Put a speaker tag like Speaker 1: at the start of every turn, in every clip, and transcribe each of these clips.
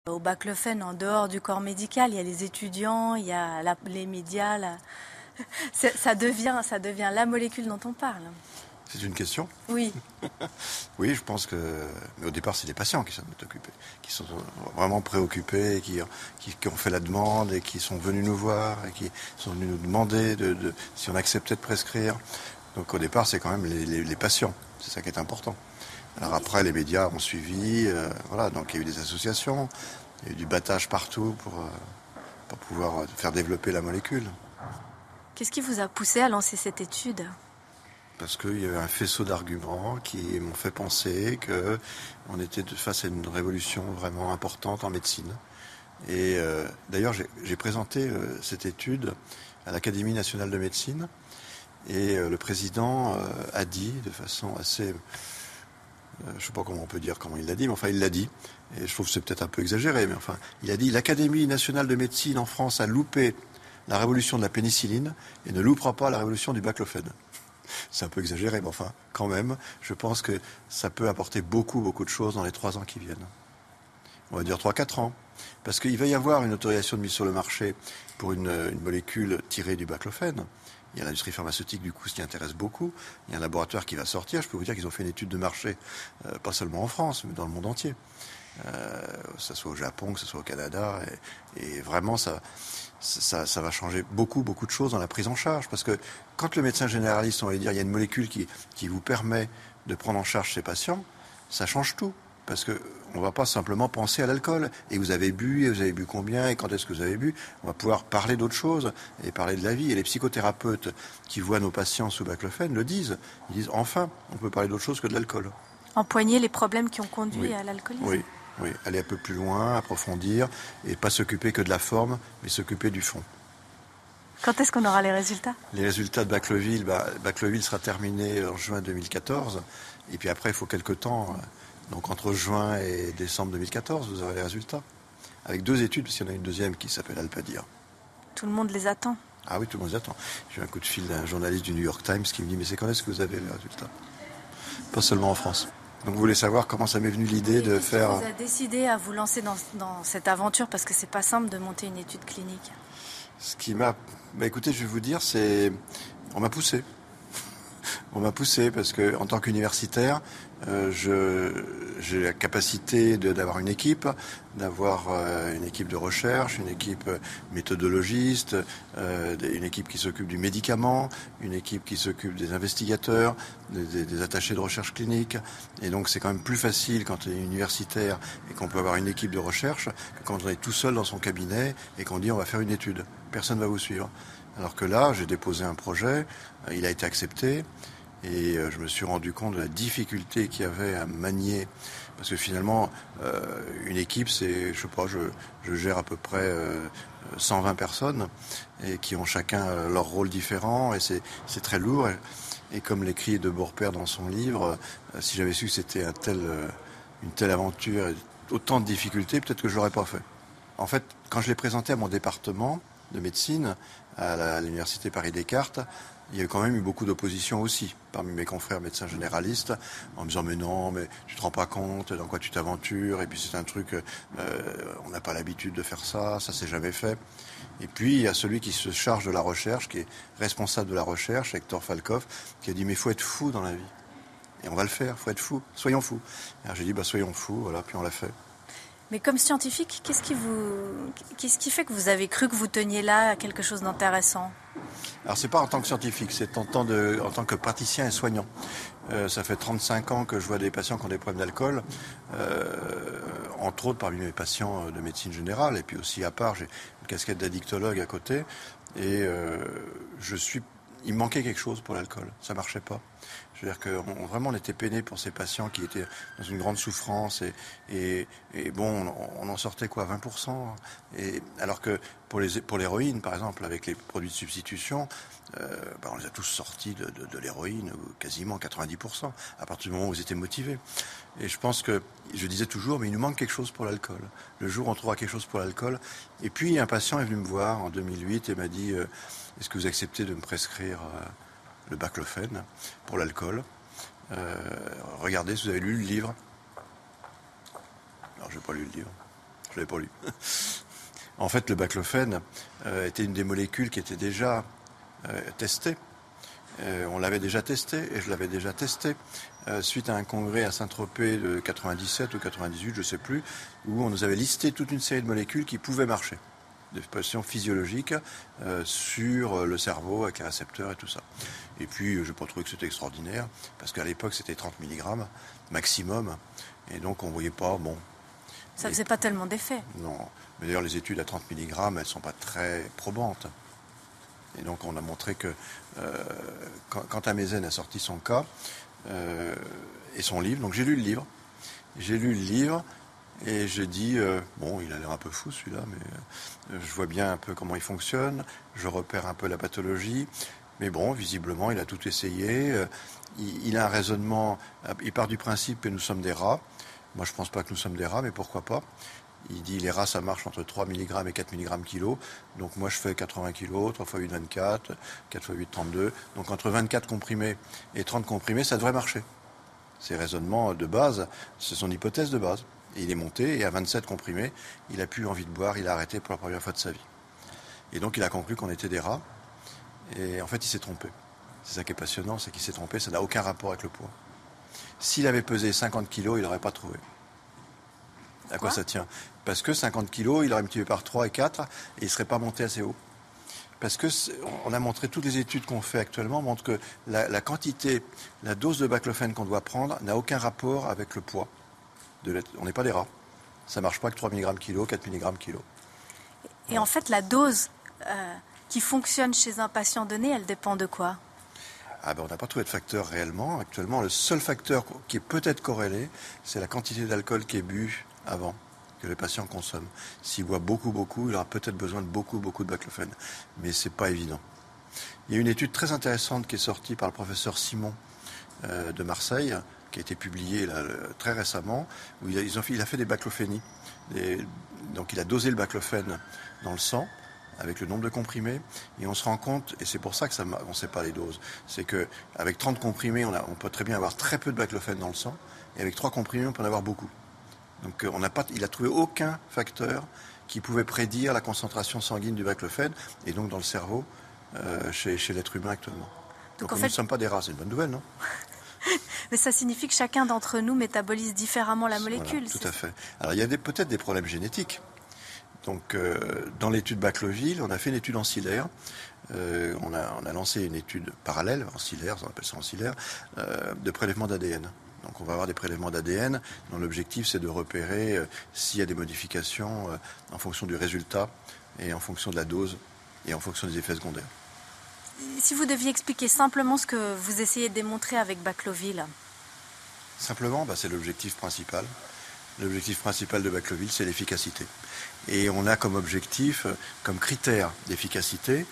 Speaker 1: Au baclofen, en dehors du corps médical, il y a les étudiants, il y a les médias. Ça devient la molécule dont on parle.
Speaker 2: C'est une question ?
Speaker 1: Oui.
Speaker 2: Oui, je pense que... Mais au départ, c'est les patients qui sont occupés, qui sont vraiment préoccupés, qui ont fait la demande et qui sont venus nous voir et qui sont venus nous demander si on acceptait de prescrire. Donc au départ, c'est quand même les patients. C'est ça qui est important. Alors après, les médias ont suivi. Voilà, donc il y a eu des associations, il y a eu du battage partout pour pouvoir faire développer la molécule.
Speaker 1: Qu'est-ce qui vous a poussé à lancer cette étude ?
Speaker 2: Parce qu'il y avait un faisceau d'arguments qui m'ont fait penser qu'on était face à une révolution vraiment importante en médecine. Et d'ailleurs, j'ai présenté cette étude à l'Académie nationale de médecine. Et le président a dit de façon assez... je ne sais pas comment on peut dire comment il l'a dit, mais enfin il l'a dit. Et je trouve que c'est peut-être un peu exagéré, mais enfin, il a dit « L'Académie nationale de médecine en France a loupé la révolution de la pénicilline et ne loupera pas la révolution du baclofen. » C'est un peu exagéré, mais enfin, quand même, je pense que ça peut apporter beaucoup de choses dans les 3 ans qui viennent. On va dire 3-4 ans. Parce qu'il va y avoir une autorisation de mise sur le marché pour une molécule tirée du baclofen. Il y a l'industrie pharmaceutique, du coup, qui intéresse beaucoup. Il y a un laboratoire qui va sortir. Je peux vous dire qu'ils ont fait une étude de marché, pas seulement en France, mais dans le monde entier. Que ce soit au Japon, que ce soit au Canada. Et vraiment, ça va changer beaucoup de choses dans la prise en charge. Parce que quand le médecin généraliste, on va dire, il y a une molécule qui vous permet de prendre en charge ces patients, ça change tout. Parce qu'on ne va pas simplement penser à l'alcool. Et vous avez bu combien, et quand est-ce que vous avez bu. On va pouvoir parler d'autres choses et parler de la vie. Et les psychothérapeutes qui voient nos patients sous baclofen le disent. Ils disent, enfin, on peut parler d'autre chose que de l'alcool.
Speaker 1: Empoigner les problèmes qui ont conduit à l'alcoolisme.
Speaker 2: Oui, aller un peu plus loin, approfondir, et pas s'occuper que de la forme, mais s'occuper du fond.
Speaker 1: Quand est-ce qu'on aura les résultats ?
Speaker 2: Les résultats de Bacloville, Bacloville sera terminé en juin 2014, et puis après il faut quelques temps, donc entre juin et décembre 2014, vous aurez les résultats. Avec 2 études, parce qu'il y en a une deuxième qui s'appelle Alpadir.
Speaker 1: Tout le monde les attend.
Speaker 2: Ah oui, tout le monde les attend. J'ai eu un coup de fil d'un journaliste du New York Times qui me dit « Mais c'est quand est-ce que vous avez les résultats ?» Pas seulement en France. Donc vous voulez savoir comment ça m'est venu l'idée de faire...
Speaker 1: Vous avez décidé à vous lancer dans cette aventure parce que c'est pas simple de monter une étude clinique.
Speaker 2: Ce qui m'a... écoutez, je vais vous dire, c'est... On m'a poussé. On m'a poussé parce que en tant qu'universitaire, j'ai la capacité d'avoir une équipe de recherche, une équipe méthodologiste, une équipe qui s'occupe du médicament, une équipe qui s'occupe des investigateurs, des attachés de recherche clinique. Et donc c'est quand même plus facile quand on est universitaire et qu'on peut avoir une équipe de recherche que quand on est tout seul dans son cabinet et qu'on dit on va faire une étude. Personne ne va vous suivre. Alors que là, j'ai déposé un projet, il a été accepté. Et je me suis rendu compte de la difficulté qu'il y avait à manier. Parce que finalement, une équipe, c'est, je sais pas, je gère à peu près 120 personnes et qui ont chacun leur rôle différent et c'est très lourd. Et comme l'écrit de Beaurepaire dans son livre, si j'avais su que c'était une telle aventure et autant de difficultés, peut-être que je l'aurais pas fait. En fait, quand je l'ai présenté à mon département de médecine, à l'université Paris-Descartes, il y a quand même eu beaucoup d'opposition aussi parmi mes confrères médecins généralistes en me disant mais non, mais tu te rends pas compte dans quoi tu t'aventures et puis c'est un truc, on n'a pas l'habitude de faire ça s'est jamais fait. Et puis il y a celui qui se charge de la recherche, qui est responsable de la recherche, Hector Falcoff, qui a dit mais il faut être fou dans la vie. Et on va le faire, il faut être fou, soyons fous. Alors j'ai dit soyons fous, voilà, puis on l'a fait.
Speaker 1: Mais comme scientifique, qu'est-ce qui fait que vous avez cru que vous teniez là quelque chose d'intéressant ?
Speaker 2: Alors c'est pas en tant que scientifique, c'est en tant que praticien et soignant. Ça fait 35 ans que je vois des patients qui ont des problèmes d'alcool, entre autres parmi mes patients de médecine générale, et puis aussi à part, j'ai une casquette d'addictologue à côté, et il me manquait quelque chose pour l'alcool, ça marchait pas. Je veux dire vraiment on était peiné pour ces patients qui étaient dans une grande souffrance et bon, on en sortait 20%. Et alors que pour l'héroïne, par exemple, avec les produits de substitution, on les a tous sortis de l'héroïne, quasiment 90%, à partir du moment où ils étaient motivés. Et je pense que, je disais toujours, mais il nous manque quelque chose pour l'alcool. Le jour où on trouvera quelque chose pour l'alcool. Et puis un patient est venu me voir en 2008 et m'a dit, est-ce que vous acceptez de me prescrire le baclofen pour l'alcool. Regardez si vous avez lu le livre. Alors, j'ai pas lu le livre. Je l'avais pas lu. En fait, le baclofène était une des molécules qui était déjà testée. On l'avait déjà testé et je l'avais déjà testé suite à un congrès à Saint-Tropez de 97 ou 98, je ne sais plus, où on nous avait listé toute une série de molécules qui pouvaient marcher, des pressions physiologiques sur le cerveau avec les récepteurs et tout ça. Et puis, je n'ai pas trouvé que c'était extraordinaire, parce qu'à l'époque, c'était 30 mg maximum, et donc on ne voyait pas, bon...
Speaker 1: Ça ne faisait pas tellement d'effet.
Speaker 2: Non, mais d'ailleurs, les études à 30 mg, elles ne sont pas très probantes. Et donc on a montré que quand Amezen a sorti son cas et son livre, donc j'ai lu le livre. J'ai lu le livre et j'ai dit, bon, il a l'air un peu fou celui-là, mais je vois bien un peu comment il fonctionne, je repère un peu la pathologie, mais bon, visiblement, il a tout essayé. Il a un raisonnement, il part du principe que nous sommes des rats. Moi, je ne pense pas que nous sommes des rats, mais pourquoi pas. Il dit les rats, ça marche entre 3 mg et 4 mg kilo. Donc moi, je fais 80 kg, 3 x 8, 24, 4 x 8, 32. Donc entre 24 comprimés et 30 comprimés, ça devrait marcher. Ces raisonnements de base, c'est son hypothèse de base. Et il est monté, et à 27 comprimés, il a plus envie de boire, il a arrêté pour la première fois de sa vie. Et donc il a conclu qu'on était des rats. Et en fait, il s'est trompé. C'est ça qui est passionnant, c'est qu'il s'est trompé, ça n'a aucun rapport avec le poids. S'il avait pesé 50 kg, il n'aurait pas trouvé. À quoi ça tient? Parce que 50 kilos, il aurait multiplié par 3 et 4 et il ne serait pas monté assez haut. Parce que on a montré, toutes les études qu'on fait actuellement montrent que la quantité, la dose de baclofène qu'on doit prendre n'a aucun rapport avec le poids. On n'est pas des rats. Ça ne marche pas que 3 mg kilo, 4 mg kilo.
Speaker 1: Et en fait, la dose qui fonctionne chez un patient donné, elle dépend de quoi?
Speaker 2: Ah ben, on n'a pas trouvé de facteur réellement. Actuellement, le seul facteur qui est peut-être corrélé, c'est la quantité d'alcool qui est bu avant que le patient consomme. S'il boit beaucoup, il aura peut-être besoin de beaucoup de baclofène. Mais ce n'est pas évident. Il y a une étude très intéressante qui est sortie par le professeur Simon de Marseille, qui a été publiée là, très récemment, où il a fait des baclophénies. Donc il a dosé le baclofène dans le sang, avec le nombre de comprimés, et on se rend compte, et c'est pour ça que on ne sait pas les doses, c'est qu'avec 30 comprimés, on peut très bien avoir très peu de baclofène dans le sang, et avec 3 comprimés, on peut en avoir beaucoup. Donc il n'a trouvé aucun facteur qui pouvait prédire la concentration sanguine du baclofène, et donc dans le cerveau, chez l'être humain actuellement. Donc en fait, nous ne sommes pas des rats, c'est une bonne nouvelle, non?
Speaker 1: Mais ça signifie que chacun d'entre nous métabolise différemment la molécule.
Speaker 2: Voilà, tout à fait. Alors il y a peut-être des problèmes génétiques. Donc dans l'étude Bacloville, on a fait une étude ancillaire. On a lancé une étude parallèle, ancillaire, on appelle ça ancillaire, de prélèvement d'ADN. Donc on va avoir des prélèvements d'ADN dont l'objectif c'est de repérer s'il y a des modifications en fonction du résultat et en fonction de la dose et en fonction des effets secondaires.
Speaker 1: Si vous deviez expliquer simplement ce que vous essayez de démontrer avec Bacloville.
Speaker 2: Simplement, c'est l'objectif principal. L'objectif principal de Bacloville, c'est l'efficacité. Et on a comme objectif, comme critère d'efficacité,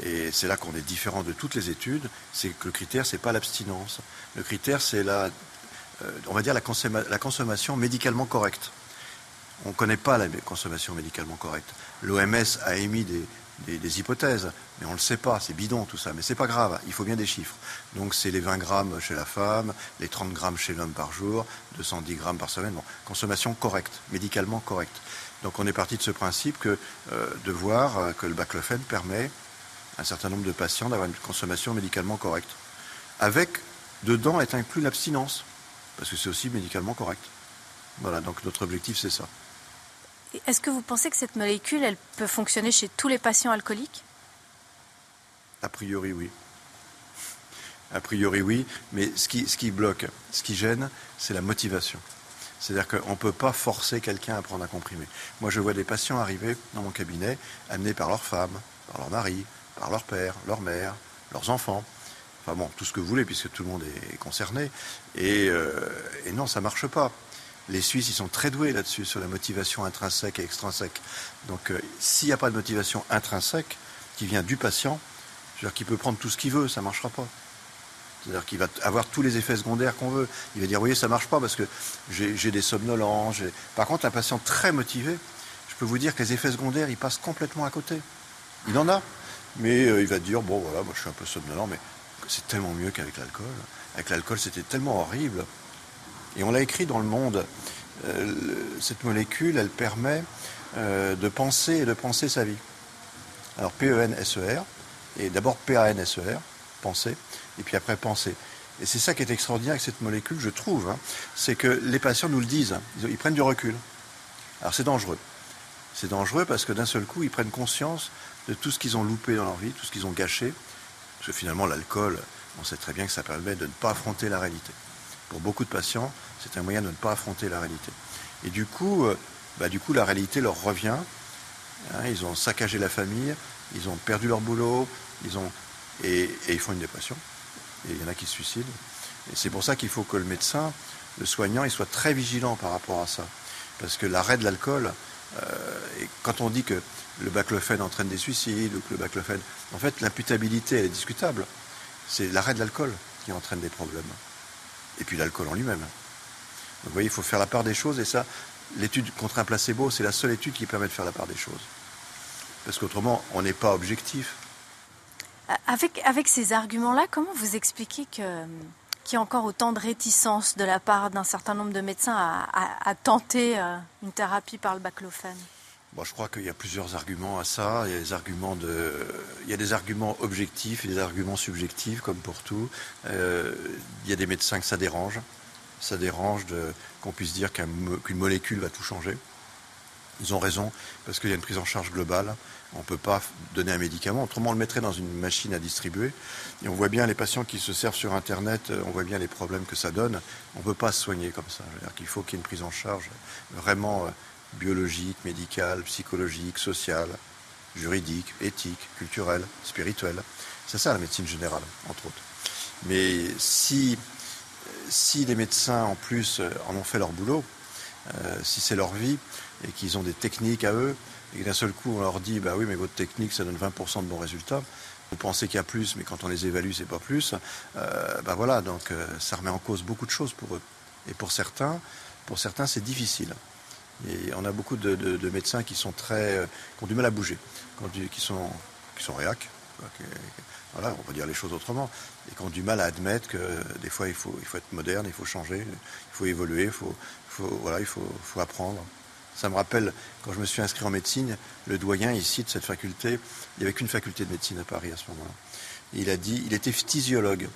Speaker 2: et c'est là qu'on est différent de toutes les études, c'est que le critère, c'est pas l'abstinence. Le critère, c'est on va dire la consommation médicalement correcte. On ne connaît pas la consommation médicalement correcte. L'OMS a émis des hypothèses, mais on ne le sait pas, c'est bidon tout ça, mais c'est pas grave, il faut bien des chiffres. Donc c'est les 20 grammes chez la femme, les 30 grammes chez l'homme par jour, 210 grammes par semaine, bon, consommation correcte, médicalement correcte. Donc on est parti de ce principe de voir que le baclofène permet à un certain nombre de patients d'avoir une consommation médicalement correcte. Avec, dedans, est inclus l'abstinence, parce que c'est aussi médicalement correct. Voilà, donc notre objectif c'est ça.
Speaker 1: Est-ce que vous pensez que cette molécule, elle peut fonctionner chez tous les patients alcooliques?
Speaker 2: A priori, oui. A priori, oui, mais ce qui bloque, ce qui gêne, c'est la motivation. C'est-à-dire qu'on ne peut pas forcer quelqu'un à prendre un comprimé. Moi, je vois des patients arriver dans mon cabinet, amenés par leur femme, par leur mari, par leur père, leur mère, leurs enfants. Enfin bon, tout ce que vous voulez, puisque tout le monde est concerné. Et non, ça ne marche pas. Les Suisses, ils sont très doués là-dessus, sur la motivation intrinsèque et extrinsèque. Donc, s'il n'y a pas de motivation intrinsèque, qui vient du patient, c'est-à-dire qu'il peut prendre tout ce qu'il veut, ça ne marchera pas. C'est-à-dire qu'il va avoir tous les effets secondaires qu'on veut. Il va dire, oui, ça ne marche pas parce que j'ai des somnolents. Par contre, un patient très motivé, je peux vous dire que les effets secondaires, ils passent complètement à côté. Il en a. Mais il va dire, bon, voilà, moi je suis un peu somnolent, mais c'est tellement mieux qu'avec l'alcool. Avec l'alcool, c'était tellement horrible. Et on l'a écrit dans Le Monde. cette molécule, elle permet de penser et de penser sa vie. Alors P-E-N-S-E-R, et d'abord P-A-N-S-E-R, penser, et puis après penser. Et c'est ça qui est extraordinaire avec cette molécule, je trouve, hein, c'est que les patients nous le disent, hein, ils prennent du recul. Alors c'est dangereux. C'est dangereux parce que d'un seul coup, ils prennent conscience de tout ce qu'ils ont loupé dans leur vie, tout ce qu'ils ont gâché. Parce que finalement, l'alcool, on sait très bien que ça permet de ne pas affronter la réalité. Pour beaucoup de patients, c'est un moyen de ne pas affronter la réalité. Et du coup, la réalité leur revient. Hein, ils ont saccagé la famille, ils ont perdu leur boulot, et ils font une dépression. Et il y en a qui se suicident. Et c'est pour ça qu'il faut que le médecin, le soignant, il soit très vigilant par rapport à ça. Parce que l'arrêt de l'alcool, et quand on dit que le baclofène entraîne des suicides, ou que le baclofène... En fait, l'imputabilité, elle est discutable. C'est l'arrêt de l'alcool qui entraîne des problèmes. Et puis l'alcool en lui-même. Donc vous voyez, il faut faire la part des choses, et ça, l'étude contre un placebo, c'est la seule étude qui permet de faire la part des choses. Parce qu'autrement, on n'est pas objectif.
Speaker 1: Avec ces arguments-là, comment vous expliquez qu'il y a encore autant de réticence de la part d'un certain nombre de médecins à tenter une thérapie par le baclofène?
Speaker 2: Bon, je crois qu'il y a plusieurs arguments à ça. Il y a des arguments objectifs et des arguments subjectifs, comme pour tout. Il y a des médecins que ça dérange. Ça dérange qu'on puisse dire qu'une molécule va tout changer. Ils ont raison, parce qu'il y a une prise en charge globale. On ne peut pas donner un médicament, autrement on le mettrait dans une machine à distribuer. Et on voit bien les patients qui se servent sur Internet, on voit bien les problèmes que ça donne. On ne peut pas se soigner comme ça. C'est-à-dire qu'il faut qu'il y ait une prise en charge vraiment biologique, médicale, psychologique, sociale, juridique, éthique, culturelle, spirituelle. C'est ça la médecine générale, entre autres. Mais si les médecins, en plus, en ont fait leur boulot, si c'est leur vie, et qu'ils ont des techniques à eux, et d'un seul coup on leur dit bah oui mais votre technique ça donne 20% de bons résultats, vous pensez qu'il y a plus mais quand on les évalue c'est pas plus, voilà, donc ça remet en cause beaucoup de choses pour eux. Et pour certains c'est difficile. Et on a beaucoup de médecins qui sont qui ont du mal à bouger, qui sont réacs, voilà, on va dire les choses autrement, et qui ont du mal à admettre que des fois il faut être moderne, il faut changer, il faut évoluer, il faut apprendre. Ça me rappelle, quand je me suis inscrit en médecine, le doyen ici de cette faculté, il n'y avait qu'une faculté de médecine à Paris à ce moment-là. Il a dit, il était phtisiologue.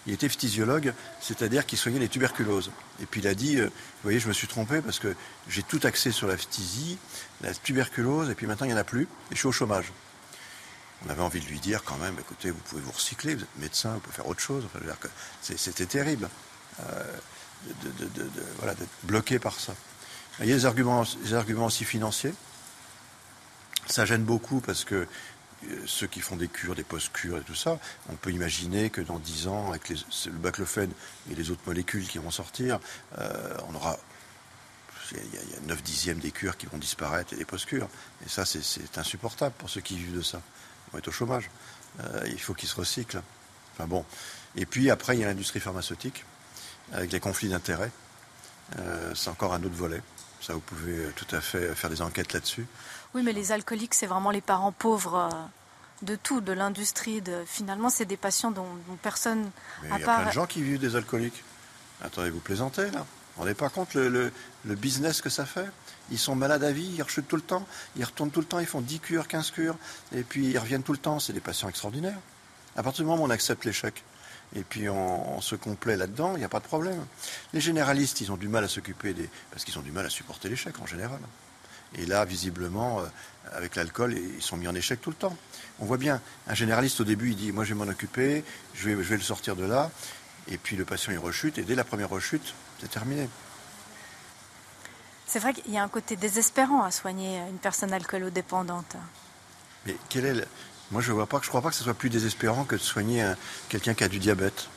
Speaker 2: Il était phtisiologue, c'est-à-dire qu'il soignait les tuberculoses. Et puis il a dit, vous voyez, je me suis trompé parce que j'ai tout axé sur la phtisie, la tuberculose, et puis maintenant il n'y en a plus, et je suis au chômage. On avait envie de lui dire quand même, écoutez, vous pouvez vous recycler, vous êtes médecin, vous pouvez faire autre chose. Enfin, je veux dire que c'était terrible d'être bloqué par ça. Il y a des arguments aussi financiers. Ça gêne beaucoup parce que ceux qui font des cures, des post-cures et tout ça, on peut imaginer que dans 10 ans, avec le baclofène et les autres molécules qui vont sortir, on aura... Il y a 9/10 des cures qui vont disparaître et des post-cures. Et ça, c'est insupportable pour ceux qui vivent de ça. Ils vont être au chômage. Il faut qu'ils se recyclent. Enfin bon. Et puis après, il y a l'industrie pharmaceutique, avec les conflits d'intérêts. C'est encore un autre volet. Ça, vous pouvez tout à fait faire des enquêtes là-dessus.
Speaker 1: Oui, mais les alcooliques, c'est vraiment les parents pauvres de tout, de l'industrie. Finalement, c'est des patients dont personne...
Speaker 2: Mais il y a plein de gens qui vivent des alcooliques. Attendez, vous plaisantez, là. Vous ne vous rendez pas compte le business que ça fait? Ils sont malades à vie, ils rechutent tout le temps, ils retournent tout le temps, ils font 10 cures, 15 cures, et puis ils reviennent tout le temps. C'est des patients extraordinaires. À partir du moment où on accepte l'échec, et puis on se complaît là-dedans, il n'y a pas de problème. Les généralistes, ils ont du mal à s'occuper parce qu'ils ont du mal à supporter l'échec en général. Et là, visiblement, avec l'alcool, ils sont mis en échec tout le temps. On voit bien, un généraliste au début, il dit, moi je vais m'en occuper, je vais le sortir de là, et puis le patient il rechute, et dès la première rechute, c'est terminé.
Speaker 1: C'est vrai qu'il y a un côté désespérant à soigner une personne alcoolodépendante.
Speaker 2: Mais moi je crois pas que ce soit plus désespérant que de soigner quelqu'un qui a du diabète.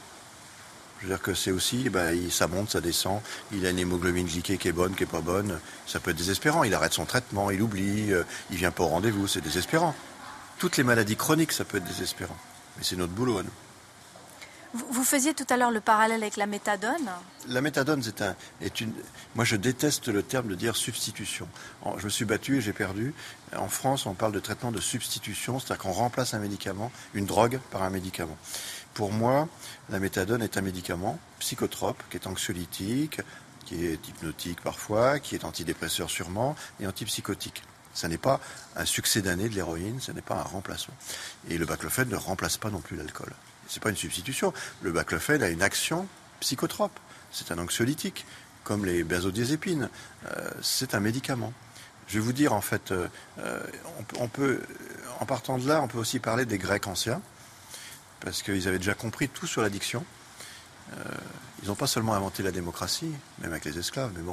Speaker 2: Je veux dire que c'est aussi, ça monte, ça descend, il a une hémoglobine glyquée qui est bonne, qui est pas bonne, ça peut être désespérant, il arrête son traitement, il oublie, il vient pas au rendez-vous, c'est désespérant. Toutes les maladies chroniques, ça peut être désespérant. Mais c'est notre boulot à nous.
Speaker 1: Vous faisiez tout à l'heure le parallèle avec la méthadone.
Speaker 2: La méthadone, moi, je déteste le terme de dire substitution. Je me suis battu et j'ai perdu. En France, on parle de traitement de substitution, c'est-à-dire qu'on remplace un médicament, une drogue, par un médicament. Pour moi, la méthadone est un médicament psychotrope, qui est anxiolytique, qui est hypnotique parfois, qui est antidépresseur sûrement, et antipsychotique. Ça n'est pas un succédané de l'héroïne, ce n'est pas un remplacement. Et le baclofène ne remplace pas non plus l'alcool. Ce n'est pas une substitution. Le baclofène a une action psychotrope. C'est un anxiolytique, comme les benzodiazépines. C'est un médicament. Je vais vous dire, en fait, on peut, en partant de là, on peut aussi parler des Grecs anciens, parce qu'ils avaient déjà compris tout sur l'addiction. Ils n'ont pas seulement inventé la démocratie, même avec les esclaves, mais bon.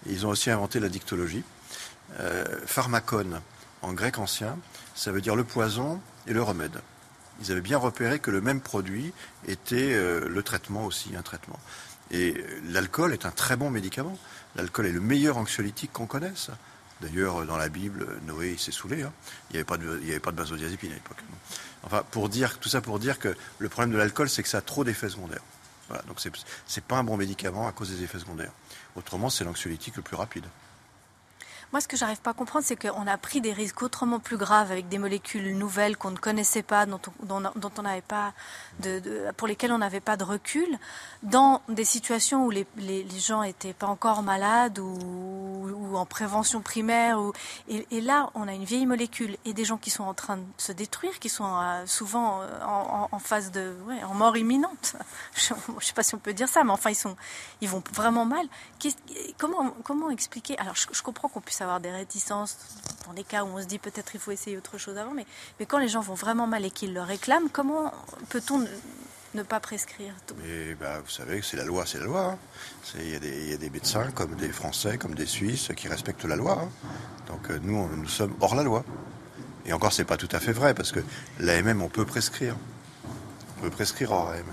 Speaker 2: Ils ont aussi inventé la dictologie. Pharmakon, en grec ancien, ça veut dire le poison et le remède. Ils avaient bien repéré que le même produit était le traitement aussi, un traitement. Et l'alcool est un très bon médicament. L'alcool est le meilleur anxiolytique qu'on connaisse. D'ailleurs, dans la Bible, Noé il s'est saoulé. Hein. Il n'y avait pas de benzodiazépine à l'époque. Enfin, tout ça pour dire que le problème de l'alcool, c'est que ça a trop d'effets secondaires. Voilà, donc c'est pas un bon médicament à cause des effets secondaires. Autrement, c'est l'anxiolytique le plus rapide.
Speaker 1: Moi, ce que j'arrive pas à comprendre, c'est qu'on a pris des risques autrement plus graves avec des molécules nouvelles qu'on ne connaissait pas, dont on n'avait pas pour lesquelles on n'avait pas de recul, dans des situations où les gens étaient pas encore malades ou en prévention primaire. Et là, on a une vieille molécule et des gens qui sont en train de se détruire, qui sont souvent en phase en mort imminente. Je sais pas si on peut dire ça, mais enfin, ils vont vraiment mal. Comment expliquer? Alors, je comprends qu'on puisse avoir des réticences dans des cas où on se dit peut-être il faut essayer autre chose avant, mais quand les gens vont vraiment mal et qu'ils le réclament, comment peut-on ne pas prescrire tout?
Speaker 2: Mais vous savez que c'est la loi, c'est la loi. Hein. Il y a des médecins, comme des Français, comme des Suisses, qui respectent la loi. Hein. Donc nous sommes hors la loi. Et encore, c'est pas tout à fait vrai, parce que l'AMM, on peut prescrire. On peut prescrire hors AMM.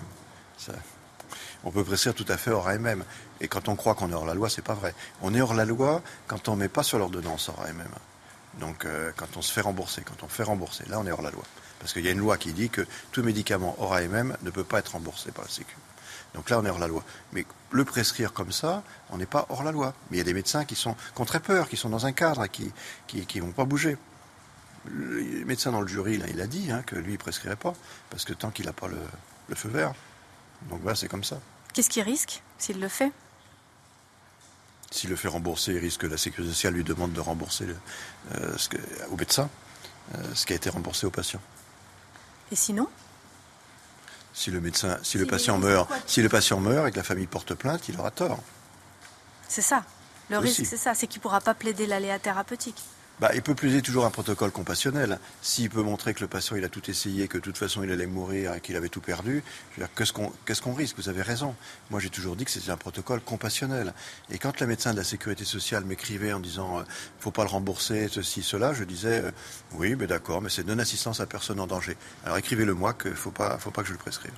Speaker 2: On peut prescrire tout à fait hors AMM. Et quand on croit qu'on est hors la loi, c'est pas vrai. On est hors la loi quand on ne met pas sur l'ordonnance hors AMM. Donc quand on se fait rembourser, là on est hors la loi. Parce qu'il y a une loi qui dit que tout médicament hors AMM ne peut pas être remboursé par la Sécu. Donc là on est hors la loi. Mais le prescrire comme ça, on n'est pas hors la loi. Mais il y a des médecins qui ont très peur, qui sont dans un cadre, qui vont pas bouger. Le médecin dans le jury, là, il a dit que lui il prescrirait pas, parce que tant qu'il n'a pas le feu vert. Donc c'est comme ça.
Speaker 1: Qu'est-ce qu'il risque s'il le fait?
Speaker 2: S'il le fait rembourser, il risque que la Sécurité sociale lui demande de rembourser au médecin ce qui a été remboursé au patient.
Speaker 1: Et sinon?
Speaker 2: Si le patient meurt et que la famille porte plainte, il aura tort.
Speaker 1: C'est ça. Le risque, c'est ça, c'est qu'il ne pourra pas plaider l'aléa thérapeutique.
Speaker 2: Il peut plaider toujours un protocole compassionnel. S'il peut montrer que le patient il a tout essayé, que de toute façon il allait mourir et qu'il avait tout perdu, je veux dire, qu'est-ce qu'on risque? Vous avez raison. Moi j'ai toujours dit que c'était un protocole compassionnel. Et quand le médecin de la Sécurité sociale m'écrivait en disant faut pas le rembourser, ceci, cela, je disais oui, mais d'accord, mais c'est non-assistance à personne en danger. Alors écrivez-le moi qu'il faut pas que je le prescrive.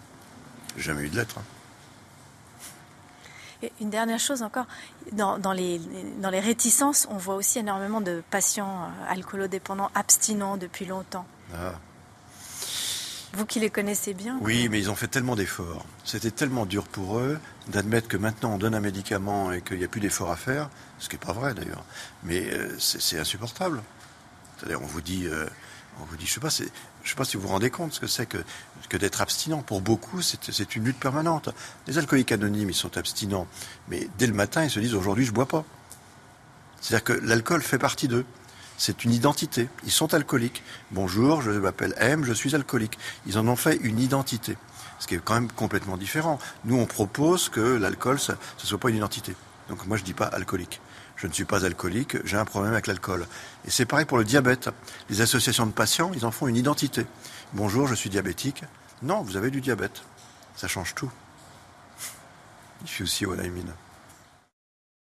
Speaker 2: J'ai jamais eu de lettre. Hein.
Speaker 1: Et une dernière chose encore, dans les réticences, on voit aussi énormément de patients alcoolodépendants abstinents depuis longtemps.
Speaker 2: Ah.
Speaker 1: Vous qui les connaissez bien.
Speaker 2: Oui, mais ils ont fait tellement d'efforts. C'était tellement dur pour eux d'admettre que maintenant on donne un médicament et qu'il n'y a plus d'efforts à faire, ce qui n'est pas vrai d'ailleurs. Mais c'est insupportable. C'est-à-dire on vous dit, je sais pas si vous vous rendez compte ce que c'est que d'être abstinent. Pour beaucoup, c'est une lutte permanente. Les alcooliques anonymes, ils sont abstinents, mais dès le matin, ils se disent aujourd'hui, je bois pas. C'est-à-dire que l'alcool fait partie d'eux. C'est une identité. Ils sont alcooliques. Bonjour, je m'appelle M, je suis alcoolique. Ils en ont fait une identité, ce qui est quand même complètement différent. Nous, on propose que l'alcool, ça soit pas une identité. Donc moi, je dis pas alcoolique. Je ne suis pas alcoolique, j'ai un problème avec l'alcool. Et c'est pareil pour le diabète. Les associations de patients, ils en font une identité. Bonjour, je suis diabétique. Non, vous avez du diabète. Ça change tout. Il fait aussi au Naïmine.